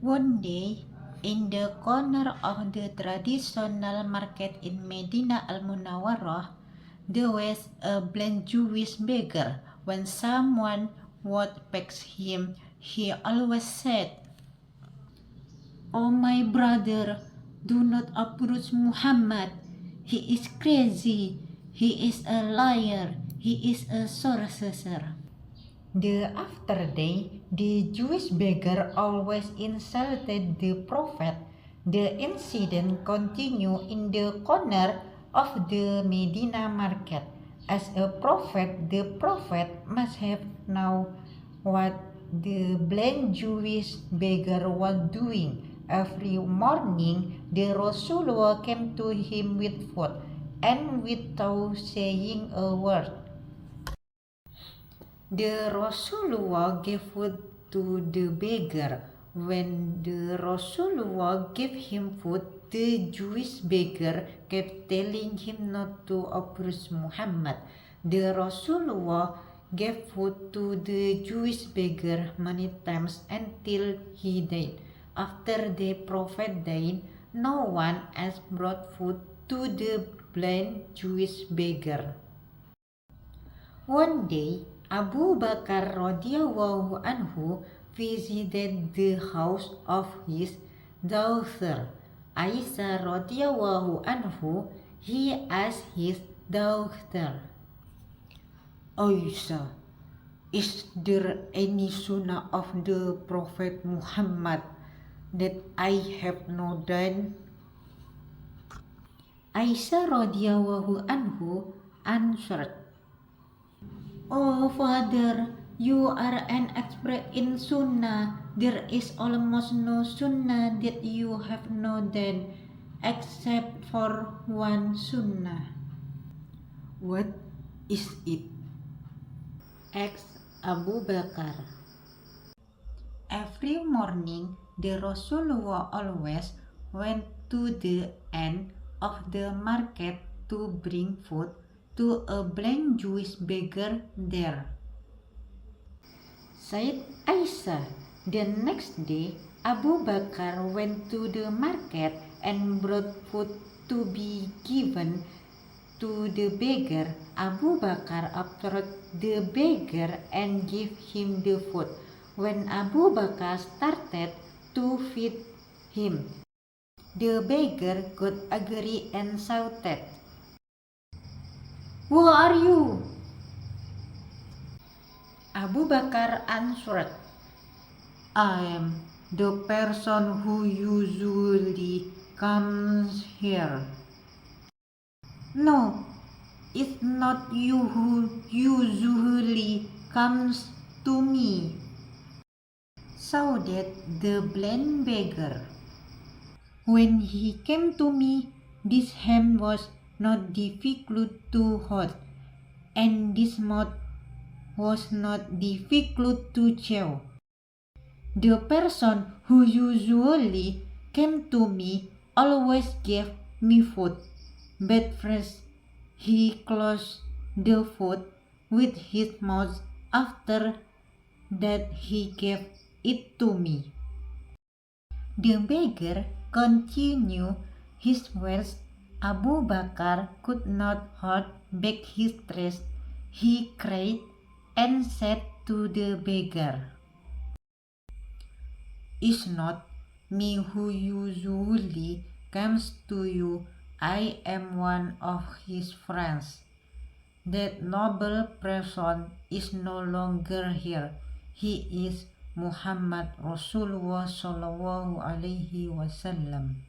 One day, in the corner of the traditional market in Medina al-Munawwarah, there was a blind Jewish beggar. When someone would vex him, he always said, "Oh my brother, do not approach Muhammad. He is crazy. He is a liar. He is a sorcerer." The after day, the Jewish beggar always insulted the prophet. The incident continued in the corner of the Medina market. As a prophet, the prophet must have known what the blind Jewish beggar was doing. Every morning, the Rasulullah came to him with food, and without saying a word, the Rasulullah gave food to the beggar. When the Rasulullah gave him food, the Jewish beggar kept telling him not to approach Muhammad. The Rasulullah gave food to the Jewish beggar many times until he died. After the Prophet died, no one else brought food to the blind Jewish beggar. One day, Abu Bakar radhiyallahu anhu visited the house of his daughter Aisyah radhiyallahu anhu. He asked his daughter, "Aisyah, is there any sunnah of the Prophet Muhammad that I have not done?" Aisyah radhiyallahu anhu answered, "Oh father, you are an expert in sunnah. There is almost no sunnah that you have not done, except for one sunnah." "What is it?" asked Abu Bakar. Every morning, the Rasulullah always went to the end of the market to bring food to a blind Jewish beggar there, said Aisyah. The next day, Abu Bakar went to the market and brought food to be given to the beggar. Abu Bakar approached the beggar and gave him the food. When Abu Bakar started to feed him, the beggar got angry and shouted, "Who are you?" Abu Bakar answered, "I am the person who usually comes here." "No, it's not you who usually comes to me," shouted the blind beggar. "When he came to me, this hand was not difficult to hold, and this mouth was not difficult to chew. The person who usually came to me always gave me food, but first he closed the food with his mouth. After that he gave it to me." The beggar continued his words. Abu Bakar could not hold back his thirst. He cried and said to the beggar, "It's not me who usually comes to you. I am one of his friends. That noble person is no longer here. He is Muhammad Rasulullah sallallahu alaihi wasallam."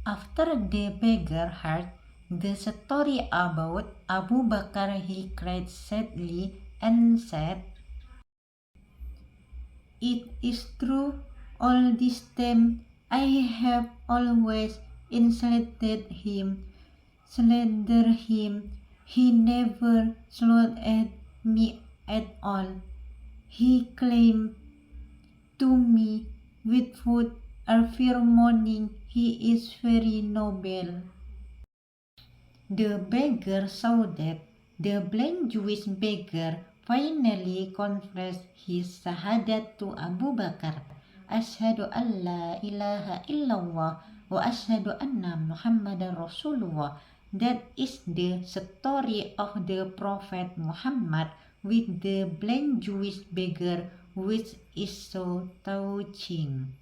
After the beggar heard the story about Abu Bakar, he cried sadly and said, "It is true. All this time I have always insulted him, slandered him. He never smiled at me at all. He came to me with food every morning. He is very noble." The beggar saw that the blind Jewish beggar finally confessed his shahadat to Abu Bakar. Ashhadu an la ilaha illallah wa ashhadu anna Muhammadan Rasulullah. That is the story of the Prophet Muhammad with the blind Jewish beggar, which is so touching.